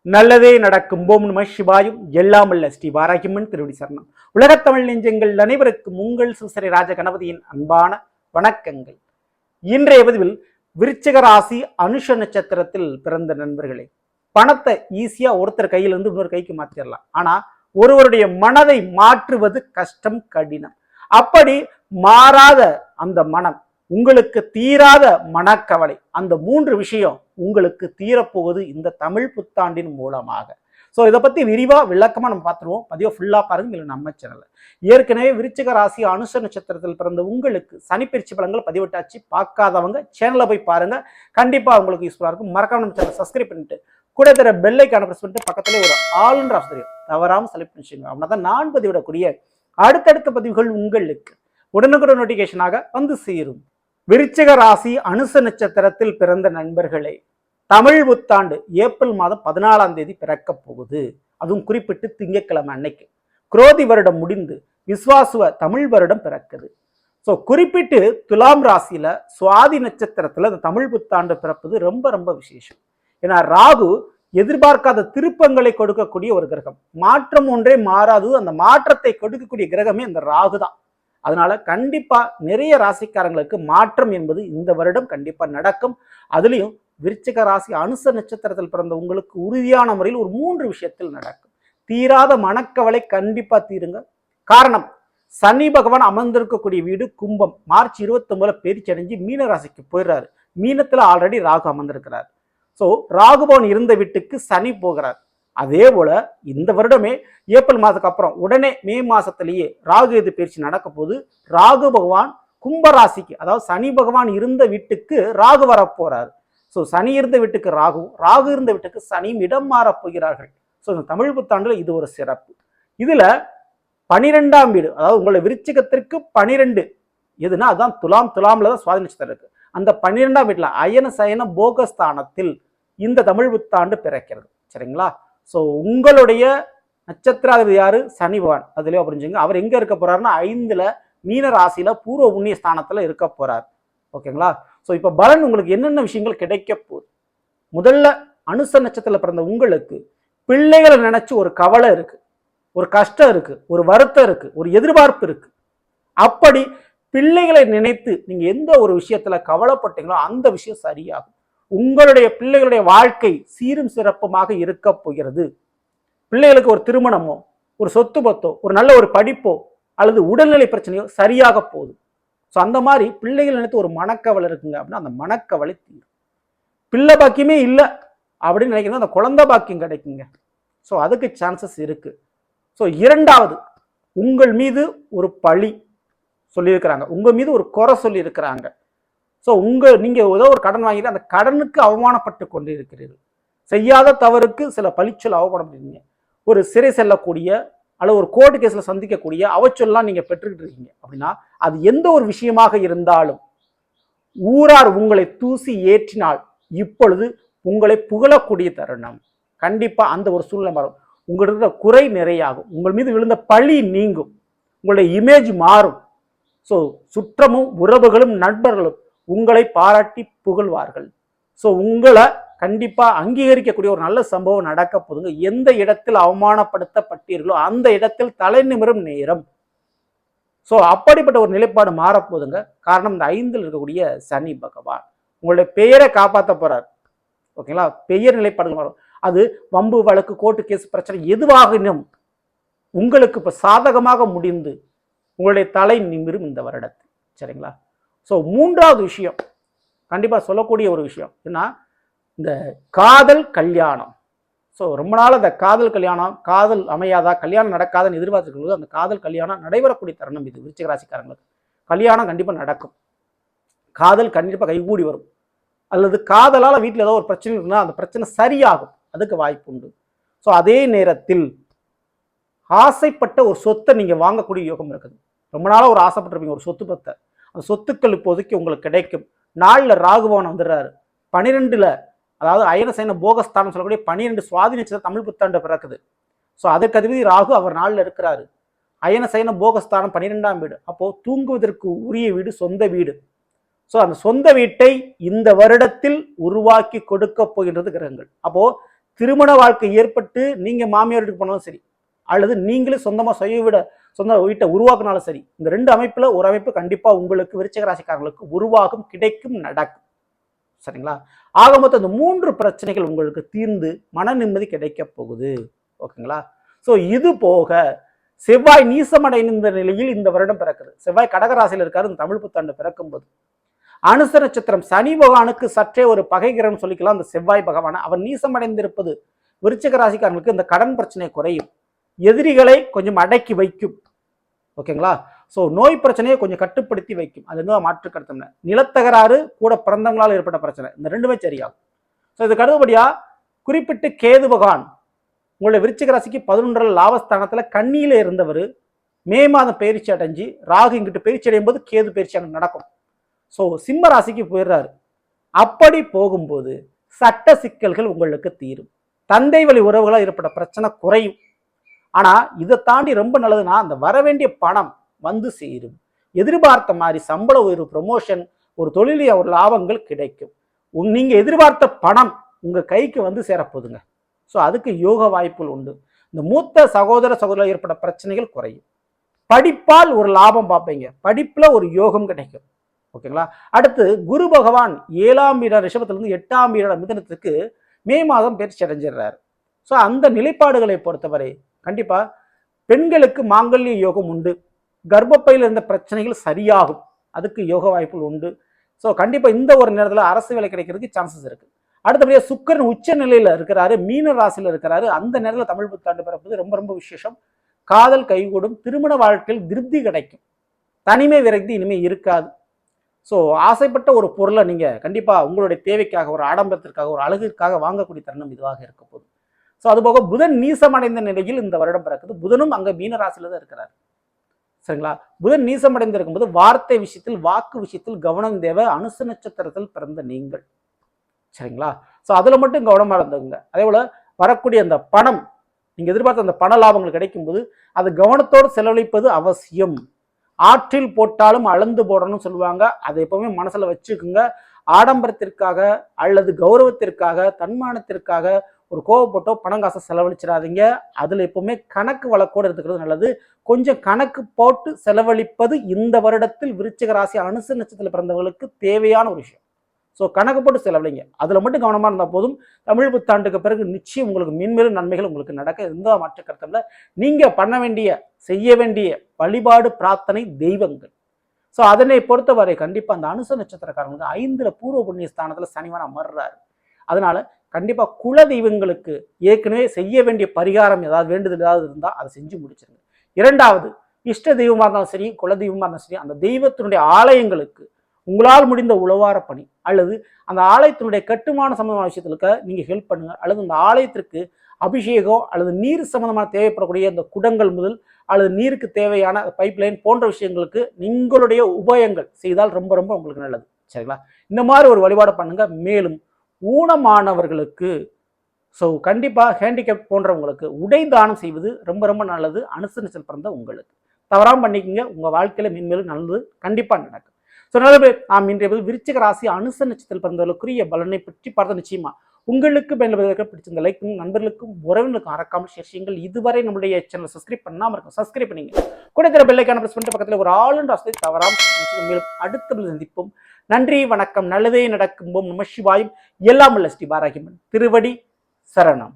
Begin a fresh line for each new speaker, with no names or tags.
நல்லதே நடக்கும். ஓம் நம சிவாயும். எல்லாமல்ல ஸ்ரீ வாராகியம்மன் திருவடி சரணம். உலகத்தமிழ் நெஞ்சங்கள் அனைவருக்கும் உங்கள் சுசரி ராஜ கணபதியின் அன்பான வணக்கங்கள். இன்றைய பதிவில் விருச்சிக ராசி அனுஷ நட்சத்திரத்தில் பிறந்த நண்பர்களே, பணத்தை ஈஸியா ஒருத்தர் கையிலிருந்து இன்னொரு கைக்கு மாற்றிடலாம். ஆனா ஒருவருடைய மனதை மாற்றுவது கஷ்டம், கடினம். அப்படி மாறாத அந்த மனம், உங்களுக்கு தீராத மனக்கவலை, அந்த 3 விஷயம் உங்களுக்கு தீரப்போவது இந்த தமிழ் புத்தாண்டின் மூலமாக. ஸோ இதை பற்றி விரிவாக விளக்கமாக நம்ம பார்த்துருவோம். பதிவை ஃபுல்லாக பாருங்க. இல்லை நம்ம சேனலில் ஏற்கனவே விருச்சிக ராசி அனுஷ நட்சத்திரத்தில் பிறந்த உங்களுக்கு சனிப்பயிற்சி பலன்கள் பதிவிட்டாச்சு. பார்க்காதவங்க சேனலை போய் பாருங்க, கண்டிப்பாக உங்களுக்கு யூஸ்ஃபுல்லாக இருக்கும். மறக்காம நம்ம சேனலை சப்ஸ்கிரைப் பண்ணிட்டு கூட தர பெல்லைக்கான பிரஸ் பண்ணிட்டு பக்கத்துல ஒரு ஆல்ன்ற ஆசிரியர் தவறாமல் செலக்ட் பண்ணிச்சுங்க. அப்படின்னா தான் நான் பதிவிடக்கூடிய அடுத்தடுத்த பதிவுகள் உங்களுக்கு உடனுக்குடன் நோட்டிஃபிகேஷனாக வந்து சேரும். விருச்சிக ராசி அனுச நட்சத்திரத்தில் பிறந்த நண்பர்களே, தமிழ் புத்தாண்டு ஏப்ரல் மாதம் 14ஆம் தேதி பிறக்க போகுது. அதுவும் குறிப்பிட்டு திங்கட்கிழமை அன்னைக்கு குரோதி வருடம் முடிந்து விஸ்வாசுவ தமிழ் வருடம் பிறக்குது. ஸோ குறிப்பிட்டு துலாம் ராசியில சுவாதி நட்சத்திரத்துல இந்த தமிழ் புத்தாண்டு பிறப்பது ரொம்ப ரொம்ப விசேஷம். ஏன்னா ராகு எதிர்பார்க்காத திருப்பங்களை கொடுக்கக்கூடிய ஒரு கிரகம். மாற்றம் ஒன்றே மாறாது, அந்த மாற்றத்தை கொடுக்கக்கூடிய கிரகமே அந்த ராகு தான். அதனால கண்டிப்பா நிறைய ராசிக்காரங்களுக்கு மாற்றம் என்பது இந்த வருடம் கண்டிப்பா நடக்கும். அதுலயும் விருச்சிக ராசி அனுச நட்சத்திரத்தில் பிறந்த உங்களுக்கு உறுதியான முறையில் ஒரு 3 விஷயத்தில் நடக்கும். தீராத மனக்கவலை கண்டிப்பா தீருங்க. காரணம், சனி பகவான் அமர்ந்திருக்கக்கூடிய வீடு கும்பம். மார்ச் 29 பேர்ச்சி அடைஞ்சு மீன ராசிக்கு போயிடுறாரு. மீனத்துல ஆல்ரெடி ராகு அமர்ந்திருக்கிறார். ஸோ ராகுபவன் இருந்த வீட்டுக்கு சனி போகிறார். அதே போல இந்த வருடமே ஏப்ரல் மாதத்துக்கு அப்புறம் உடனே மே மாசத்திலேயே ராகு எது பயிற்சி நடக்க போது. ராகு பகவான் கும்பராசிக்கு, அதாவது சனி பகவான் இருந்த வீட்டுக்கு ராகு வரப்போறாரு. ஸோ சனி இருந்த வீட்டுக்கு ராகு, ராகு இருந்த வீட்டுக்கு சனியும் இடம் மாறப் போகிறார்கள். ஸோ இந்த தமிழ் புத்தாண்டுல இது ஒரு சிறப்பு. இதுல 12ஆம் வீடு, அதாவது உங்களை விருச்சிகத்திற்கு 12 எதுனா அதுதான் துலாம். துலாம்ல தான் சுவாதி நட்சத்திரம் இருக்கு. அந்த 12ஆம் வீட்டுல அயன சயன போகஸ்தானத்தில் இந்த தமிழ் புத்தாண்டு பிறக்கிறது. சரிங்களா? ஸோ உங்களுடைய நட்சத்திராதிபதி யாரு? சனி பகவான். அதுலயே புரிஞ்சுங்க. அவர் எங்க இருக்க போறாருன்னா 5ல மீன ராசியில பூர்வ புண்ணிய ஸ்தானத்துல இருக்க போறார். ஓகேங்களா? ஸோ இப்போ பலன் உங்களுக்கு என்னென்ன விஷயங்கள் கிடைக்க போகுது? முதல்ல அனுச நட்சத்திரத்தில் பிறந்த உங்களுக்கு பிள்ளைகளை நினைச்சு ஒரு கவலை இருக்கு, ஒரு கஷ்டம் இருக்கு, ஒரு வருத்தம் இருக்கு, ஒரு எதிர்பார்ப்பு இருக்கு. அப்படி பிள்ளைகளை நினைத்து நீங்க எந்த ஒரு விஷயத்துல கவலைப்பட்டீங்களோ அந்த விஷயம் சரியாகும். உங்களுடைய பிள்ளைகளுடைய வாழ்க்கை சீரும் சிறப்புமாக இருக்க போகிறது. பிள்ளைகளுக்கு ஒரு திருமணமோ, ஒரு சொத்து பத்தோ, ஒரு நல்ல ஒரு படிப்போ அல்லது உடல்நிலை பிரச்சனையோ சரியாக போகுது. ஸோ அந்த மாதிரி பிள்ளைகள் நினைத்து ஒரு மனக்கவலை இருக்குங்க அப்படின்னா அந்த மனக்கவலை தீரும். பிள்ளை பாக்கியமே இல்லை அப்படின்னு நினைக்கிறது அந்த குழந்தை பாக்கியம் கிடைக்குங்க. ஸோ அதுக்கு சான்சஸ் இருக்கு. ஸோ 2வது, உங்கள் மீது ஒரு பழி சொல்லியிருக்கிறாங்க, உங்க மீது ஒரு குறை சொல்லி இருக்கிறாங்க. ஸோ நீங்க ஏதோ ஒரு கடன் வாங்கிட்டு அந்த கடனுக்கு அவமானப்பட்டு கொண்டு இருக்கிறீர்கள். செய்யாத தவறுக்கு சில பழிச்சொல் அவமானப்படுறீங்க. ஒரு சிறை செல்லக்கூடிய அல்லது ஒரு கோர்ட்டு கேஸ்ல சந்திக்கக்கூடிய அவச்சொல்லாம் நீங்க பெற்றுக்கிட்டு இருக்கீங்க அப்படின்னா அது எந்த ஒரு விஷயமாக இருந்தாலும் ஊரார் உங்களை தூசி ஏற்றினால் இப்பொழுது உங்களை புகழக்கூடிய தருணம். கண்டிப்பா அந்த ஒரு சூழ்நிலை மாறும். உங்களுக்கு குறை நிறையாகும். உங்கள் மீது விழுந்த பழி நீங்கும். உங்களுடைய இமேஜ் மாறும். ஸோ சுற்றமும் உறவுகளும் நண்பர்களும் உங்களை பாராட்டி புகழ்வார்கள். ஸோ உங்களை கண்டிப்பா அங்கீகரிக்கக்கூடிய ஒரு நல்ல சம்பவம் நடக்க போதுங்க. எந்த இடத்தில் அவமானப்படுத்தப்பட்டீர்களோ அந்த இடத்தில் தலை நிமிரும் நேரம். ஸோ அப்படிப்பட்ட ஒரு நிலைப்பாடு மாறப்போதுங்க. காரணம், இந்த 5ல் இருக்கக்கூடிய சனி பகவான் உங்களுடைய பெயரை காப்பாற்ற போறார். ஓகேங்களா? பெயர் நிலைப்பாடு மாறும். அது வம்பு வழக்கு கோர்ட்டு கேஸ் பிரச்சனை எதுவாகினும் உங்களுக்கு இப்ப சாதகமாக முடிந்து உங்களுடைய தலை நிமிரும் இந்த வருடத்தில். சரிங்களா? ஸோ 3வது விஷயம் கண்டிப்பா சொல்லக்கூடிய ஒரு விஷயம் ஏன்னா இந்த காதல் கல்யாணம். ஸோ ரொம்ப நாள் அந்த காதல் கல்யாணம், காதல் அமையாதா, கல்யாணம் நடக்காதுன்னு எதிர்பார்த்துக்கிறது அந்த காதல் கல்யாணம் நடைபெறக்கூடிய தருணம் இது. விருச்சிக ராசிக்காரங்களுக்கு கல்யாணம் கண்டிப்பாக நடக்கும். காதல் கண்டிப்பாக கைகூடி வரும். அல்லது காதலால் வீட்டில் ஏதோ ஒரு பிரச்சனை இருக்குன்னா அந்த பிரச்சனை சரியாகும். அதுக்கு வாய்ப்பு உண்டு. ஸோ அதே நேரத்தில் ஆசைப்பட்ட ஒரு சொத்தை நீங்கள் வாங்கக்கூடிய யோகம் இருக்குது. ரொம்ப நாளாக ஒரு ஆசைப்பட்டிருப்பீங்க ஒரு சொத்து பத்தை. அந்த சொத்துக்கள் இப்போதைக்கு உங்களுக்கு கிடைக்கும். நாளில் ராகுபவன் வந்துடுறாரு. 12ல், அதாவது அயன சயன போகஸ்தானம் சொல்லக்கூடிய 12 சுவாதி நட்சத்திரம் தமிழ் புத்தாண்டு பிறக்குது. ஸோ அதற்கு அதிபதி ராகு அவர் நாளில் இருக்கிறாரு. அயன சயன போகஸ்தானம் 12ஆம் வீடு. அப்போ தூங்குவதற்கு உரிய வீடு சொந்த வீடு. ஸோ அந்த சொந்த வீட்டை இந்த வருடத்தில் உருவாக்கி கொடுக்க போகின்றது கிரகங்கள். அப்போ திருமண வாழ்க்கை ஏற்பட்டு நீங்க மாமியார் வீட்டுக்கு போனாலும் சரி, அல்லது நீங்களே சொந்தமா சொந்த வீட்டை உருவாக்குனாலும் சரி, இந்த 2 அமைப்புல ஒரு அமைப்பு கண்டிப்பா உங்களுக்கு விருச்சிக ராசிக்காரர்களுக்கு உருவாகும், கிடைக்கும், நடக்கும். சரிங்களா? ஆக மொத்தம் இந்த 3 பிரச்சனைகள் உங்களுக்கு தீர்ந்து மன நிம்மதி கிடைக்க போகுது. ஓகேங்களா? சோ இது போக செவ்வாய் நீசமடைந்த நிலையில் இந்த வருடம் பிறக்குது. செவ்வாய் கடகராசியில் இருக்காரு இந்த தமிழ் புத்தாண்டு பிறக்கும் போது. அனுச நட்சத்திரம் சனி பகவானுக்கு சற்றே ஒரு பகை கிரகம் சொல்லிக்கலாம். அந்த செவ்வாய் பகவான் அவர் நீசமடைந்திருப்பது விருச்சிக ராசிக்காரர்களுக்கு இந்த கடன் பிரச்சனை குறையும், எதிரிகளை கொஞ்சம் அடக்கி வைக்கும். ஓகேங்களா? ஸோ நோய் பிரச்சனையை கொஞ்சம் கட்டுப்படுத்தி வைக்கும். அது என்ன மாற்று கருத்து. நிலத்தகராறு கூட பிறந்தவங்களால் ஏற்பட்ட பிரச்சனை இந்த 2மே சரியாகும். ஸோ இதுக்கு அடுத்தபடியா குறிப்பிட்டு கேது பகவான் உங்களுடைய விருச்சிக ராசிக்கு 11 லாபஸ்தானத்தில் கண்ணியில இருந்தவர் மே மாதம் பயிற்சி அடைஞ்சு ராகு இங்கிட்டு பயிற்சி அடையும் போது கேது பயிற்சி அங்கே நடக்கும். ஸோ சிம்ம ராசிக்கு போயிடுறாரு. அப்படி போகும்போது சட்ட சிக்கல்கள் உங்களுக்கு தீரும், தந்தை வழி உறவுகளால் ஏற்பட்ட பிரச்சனை குறையும். ஆனா இதை தாண்டி ரொம்ப நல்லதுன்னா அந்த வர வேண்டிய பணம் வந்து சேரும், எதிர்பார்த்த மாதிரி சம்பள உயர்வு, ப்ரொமோஷன், ஒரு தொழிலிய ஒரு லாபங்கள் கிடைக்கும். நீங்க எதிர்பார்த்த பணம் உங்க கைக்கு வந்து சேரப்போகுதுங்க. ஸோ அதுக்கு யோக வாய்ப்புகள் உண்டு. இந்த மூத்த சகோதர ஏற்பட்ட பிரச்சனைகள் குறையும். படிப்பால் ஒரு லாபம் பார்ப்பீங்க, படிப்புல ஒரு யோகம் கிடைக்கும். ஓகேங்களா? அடுத்து குரு பகவான் 7ஆம் வீட ரிஷபத்திலிருந்து 8ஆம் வீட மிதனத்துக்கு மே மாதம் பயிற்சி அடைஞ்சிடுறாரு. ஸோ அந்த நிலைப்பாடுகளை பொறுத்தவரை கண்டிப்பா பெண்களுக்கு மாங்கல்ய யோகம் உண்டு, கர்ப்பப்பையில் இருந்த பிரச்சனைகள் சரியாகும், அதுக்கு யோக வாய்ப்புகள் உண்டு. ஸோ கண்டிப்பா இந்த ஒரு நேரத்தில் அரசு வேலை கிடைக்கிறதுக்கு சான்சஸ் இருக்கு. அடுத்தபடியாக சுக்கிரன் உச்ச நிலையில இருக்கிறாரு, மீன ராசியில் இருக்கிறாரு. அந்த நேரத்தில் தமிழ் புத்தாண்டு பிறப்பது ரொம்ப ரொம்ப விசேஷம். காதல் கைகூடும், திருமண வாழ்க்கையில் திருப்தி கிடைக்கும், தனிமை விரக்தி இனிமே இருக்காது. ஸோ ஆசைப்பட்ட ஒரு பொருளை நீங்க கண்டிப்பா உங்களுடைய தேவைக்காக, ஒரு ஆடம்பரத்திற்காக, ஒரு அழகிற்காக வாங்கக்கூடிய தருணம் இதுவாக இருக்க போகுது. ஸோ அதுபோக புதன் நீசமடைந்த நிலையில் இந்த வருடம் பிறக்குது. புதனும் அங்க மீன ராசியில தான் இருக்கிறார். சரிங்களா? புதன் நீசமடைந்து இருக்கும்போது வார்த்தை விஷயத்தில், வாக்கு விஷயத்தில் கவனம் தேவை. அனுச நட்சத்திரத்தில் பிறந்த நீங்கள். சரிங்களா? ஸோ அதுல மட்டும் கவனமா இருந்துங்க. அதே போல வரக்கூடிய அந்த பணம், நீங்க எதிர்பார்த்த அந்த பண லாபங்கள் கிடைக்கும் போது அது கவனத்தோடு செலவழிப்பது அவசியம். ஆற்றில் போட்டாலும் அளந்து போடணும்னு சொல்லுவாங்க, அதை எப்பவுமே மனசுல வச்சுக்குங்க. ஆடம்பரத்திற்காக அல்லது கௌரவத்திற்காக, தன்மானத்திற்காக ஒரு கோவப்பட்டோ பணம் காசை செலவழிச்சிடாதீங்க. அதுல எப்பவுமே கணக்கு வழக்கோடு எடுத்துக்கிறது நல்லது. கொஞ்சம் கணக்கு போட்டு செலவழிப்பது இந்த வருடத்தில் விருச்சிக ராசி அனுச நட்சத்திரத்தில் பிறந்தவர்களுக்கு தேவையான ஒரு விஷயம். ஸோ கணக்கு போட்டு செலவழிங்க, அதுல மட்டும் கவனமா இருந்தால் போதும். தமிழ் புத்தாண்டுக்கு பிறகு நிச்சயம் உங்களுக்கு மென்மேலும் நன்மைகள் உங்களுக்கு நடக்க எந்த மாற்று கருத்துல. நீங்க பண்ண வேண்டிய, செய்ய வேண்டிய வழிபாடு, பிரார்த்தனை, தெய்வங்கள். ஸோ அதனை பொறுத்தவரை கண்டிப்பா அந்த அனுச நட்சத்திரக்காரங்களுக்கு 5ல பூர்வ புண்ணிய ஸ்தானத்துல சனிவான அமர்றாரு. அதனால கண்டிப்பா குல தெய்வங்களுக்கு ஏற்கனவே செய்ய வேண்டிய பரிகாரம் ஏதாவது, வேண்டுதல் ஏதாவது இருந்தால் அதை செஞ்சு முடிச்சிருங்க. 2வது இஷ்ட தெய்வமா இருந்தாலும் சரி, குல தெய்வமா இருந்தாலும் சரி, அந்த தெய்வத்தினுடைய ஆலயங்களுக்கு உங்களால் முடிந்த உழவார பணி அல்லது அந்த ஆலயத்தினுடைய கட்டுமான சம்பந்தமான விஷயத்துக்கு நீங்க ஹெல்ப் பண்ணுங்க. அல்லது அந்த ஆலயத்திற்கு அபிஷேகம் அல்லது நீர் சம்பந்தமான தேவைப்படக்கூடிய இந்த குடங்கள் முதல் அல்லது நீருக்கு தேவையான பைப்லைன் போன்ற விஷயங்களுக்கு நீங்களுடைய உபயங்கள் செய்தால் ரொம்ப ரொம்ப உங்களுக்கு நல்லது. சரிங்களா? இந்த மாதிரி ஒரு வழிபாடு பண்ணுங்க. மேலும் ஊனமானவர்களுக்கு, ஸோ கண்டிப்பா ஹேண்டிகேப் போன்றவங்களுக்கு உடை தானம் செய்வது ரொம்ப ரொம்ப நல்லது. அனுச நட்சத்திரம் பிறந்த உங்களுக்கு தவறாம பண்ணிக்கங்க, உங்க வாழ்க்கையில மென்மேலும் நல்லது கண்டிப்பா நடக்கும். ஸோ நல்லது, நாம் இன்றைய விருச்சிக ராசி அனுச நட்சத்திரத்தில் பிறந்தவர்களுக்குரிய பலனை பற்றி பார்த்த நிச்சயமா உங்களுக்கு பயன்படுவதற்கு பிடிச்சிருந்த லைக் நண்பர்களுக்கும் உறவினருக்கும் மறக்காமல் ஷேர் செய்யுங்கள். இதுவரை நம்முடைய சேனலை சப்ஸ்கிரைப் பண்ணாமல் இருக்கும், சப்ஸ்கிரைப் பண்ணிங்க. கூட இருக்கிற பெல்லைக்கான பிரஸ் பண்ணிட்டு பக்கத்தில் ஒரு ஆளுன்ற வசதி தவறாமல். மேலும் அடுத்த சந்திப்போம். நன்றி, வணக்கம். நல்லதே நடக்கும். ஓம் நம சிவாயும். எல்லாம் உள்ள ஸ்ரீ பாராகியம்மன் திருவடி சரணம்.